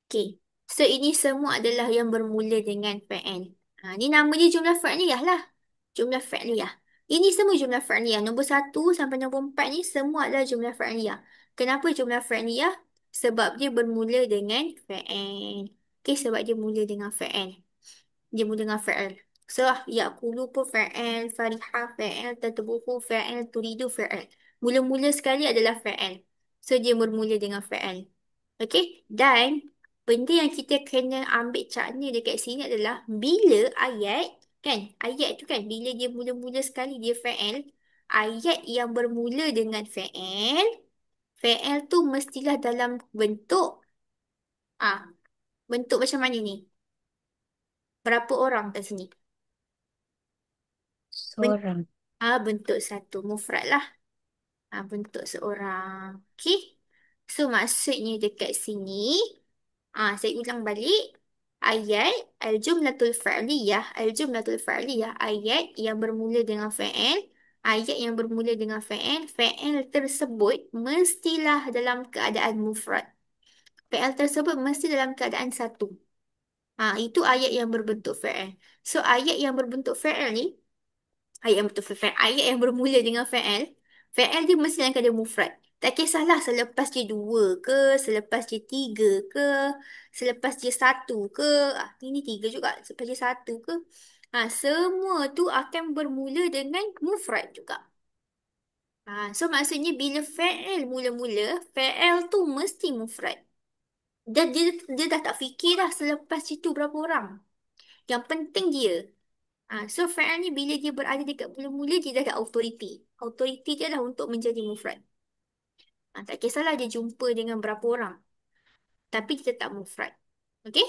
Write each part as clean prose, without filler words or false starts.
Okay. So, ini semua adalah yang bermula dengan fa'al. Ni nama dia jumlah fa'liyah lah. Jumlah fa'liyah. Ini semua jumlah fa'liyah. Nombor 1 sampai nombor 4 ni semua adalah jumlah fa'liyah. Kenapa jumlah fa'liyah? Sebab dia bermula dengan fa'al. Okay, sebab dia mula dengan fa'al. Dia mula dengan fa'al. So, ya'kulu pun fa'al, farihah fa'al, tatbuhu fa'al, turidu fa'al. Mula-mula sekali adalah fa'al. So, dia bermula dengan fa'al. Okay? Dan benda yang kita kena ambil cakna dekat sini adalah bila ayat, kan? Ayat tu kan, bila dia mula-mula sekali dia fa'al, ayat yang bermula dengan fa'al, fa'al tu mestilah dalam bentuk, ah, bentuk macam mana ni? Berapa orang kat sini? Ben- Seorang. bentuk satu, mufrad lah. Bentuk seorang. Okay? So, maksudnya dekat sini, saya ulang balik. Ayat al-jumlatul fa'liyah, ayat yang bermula dengan fa'al, ayat yang bermula dengan fa'al, fa'al tersebut mestilah dalam keadaan mufrad. Fa'al tersebut mesti dalam keadaan satu. Itu ayat yang berbentuk fa'al. So, ayat yang berbentuk fa'al ni, ayat yang berbentuk fa'al, ayat yang bermula dengan fa'al, fa'al dia mesti dalam keadaan mufrad. Tak kisahlah selepas dia dua ke, selepas dia tiga ke, selepas dia satu ke. Ini tiga juga. Selepas dia satu ke. Semua tu akan bermula dengan mufrad juga. So maksudnya bila fa'al mula-mula, fa'al tu mesti mufrad. Dan dia dah tak fikir dah selepas itu berapa orang. Yang penting dia. So fa'al ni bila dia berada dekat mula-mula, dia dah ada autoriti. Autoriti dia dah untuk menjadi mufrad. Tak kisahlah dia jumpa dengan berapa orang. Tapi dia tetap mufrad. Okey?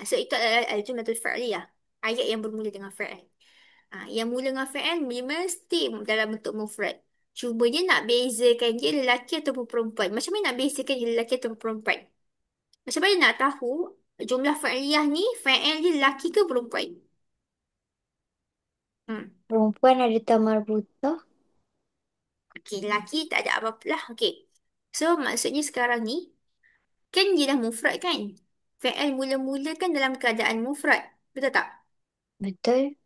So itu adalah al-jumlatul fa'liyah. Ayat yang bermula dengan fa'al. Yang mula dengan fa'al dia mesti dalam bentuk mufrad. Cuba dia nak bezakan dia lelaki ataupun perempuan. Macam mana nak bezakan dia lelaki ataupun perempuan? Macam mana nak tahu jumlah fa'liyah ni fa'al dia lelaki ke perempuan? Hmm. Perempuan ada tamar buta. Okey, lelaki tak ada apa-apa lah. Okey. So maksudnya sekarang ni kan dia dah mufrad kan? Fa'al mula-mula kan dalam keadaan mufrad. Betul tak? Betul.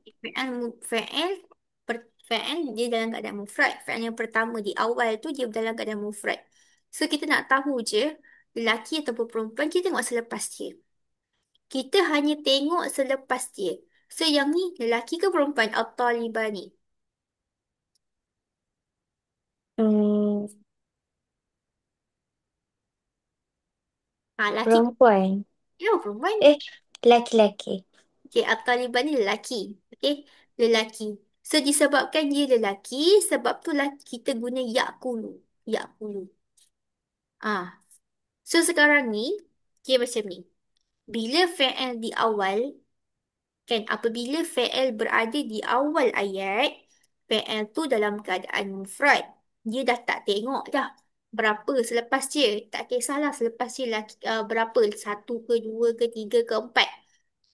Fa'al dia dalam keadaan mufrad. Fa'al yang pertama di awal tu dia dalam keadaan mufrad. So kita nak tahu je lelaki ataupun perempuan kita tengok selepas dia. Kita hanya tengok selepas dia. So yang ni lelaki ke perempuan? At-talibani. Hmm, Lelaki ke? perempuan. Ya, perempuan. Eh, laki-laki. Okay, at-talibani lelaki. Okay, lelaki. So disebabkan dia lelaki, sebab tu lah kita guna ya'kulu. Ya'kulu. Ah, so sekarang ni, dia macam ni. Bila fa'al di awal, kan apabila fa'al berada di awal ayat, fa'al tu dalam keadaan mufrad. Dia dah tak tengok dah berapa selepas dia. Tak kisahlah selepas dia berapa, satu ke dua ke tiga ke empat.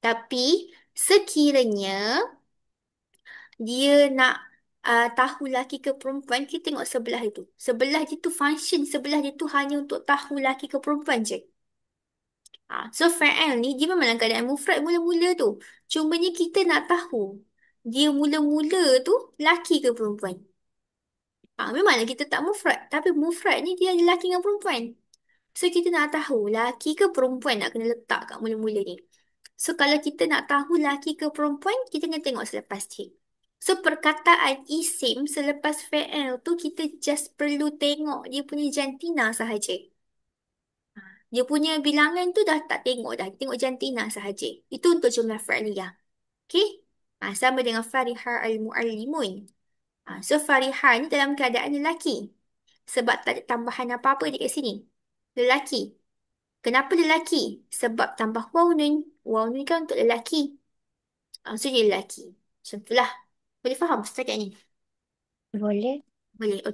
Tapi sekiranya dia nak tahu laki ke perempuan, kita tengok sebelah itu. Sebelah itu function, sebelah itu hanya untuk tahu laki ke perempuan je. So fa'al ni dia memang dalam keadaan mufrad mula-mula tu. Cumanya kita nak tahu dia mula-mula tu laki ke perempuan. Memanglah kita tak mufrad. Tapi mufrad ni dia ada laki dengan perempuan. So kita nak tahu laki ke perempuan nak kena letak kat mula-mula ni. So kalau kita nak tahu laki ke perempuan, kita kena tengok selepas dia. So perkataan isim selepas fa'al tu kita just perlu tengok dia punya jantina sahaja. Dia punya bilangan tu dah tak tengok dah. Tengok jantina sahaja. Itu untuk jumlah fa'liyah. Okay? Sama dengan Fariha al-mu'allimun. So Fariha ni dalam keadaan lelaki. Sebab tak ada tambahan apa-apa dekat sini. Lelaki. Kenapa lelaki? Sebab tambah waw nun. Waw nun kan untuk lelaki. So dia lelaki. Macam itulah. Boleh faham setakat ni? Boleh. Boleh.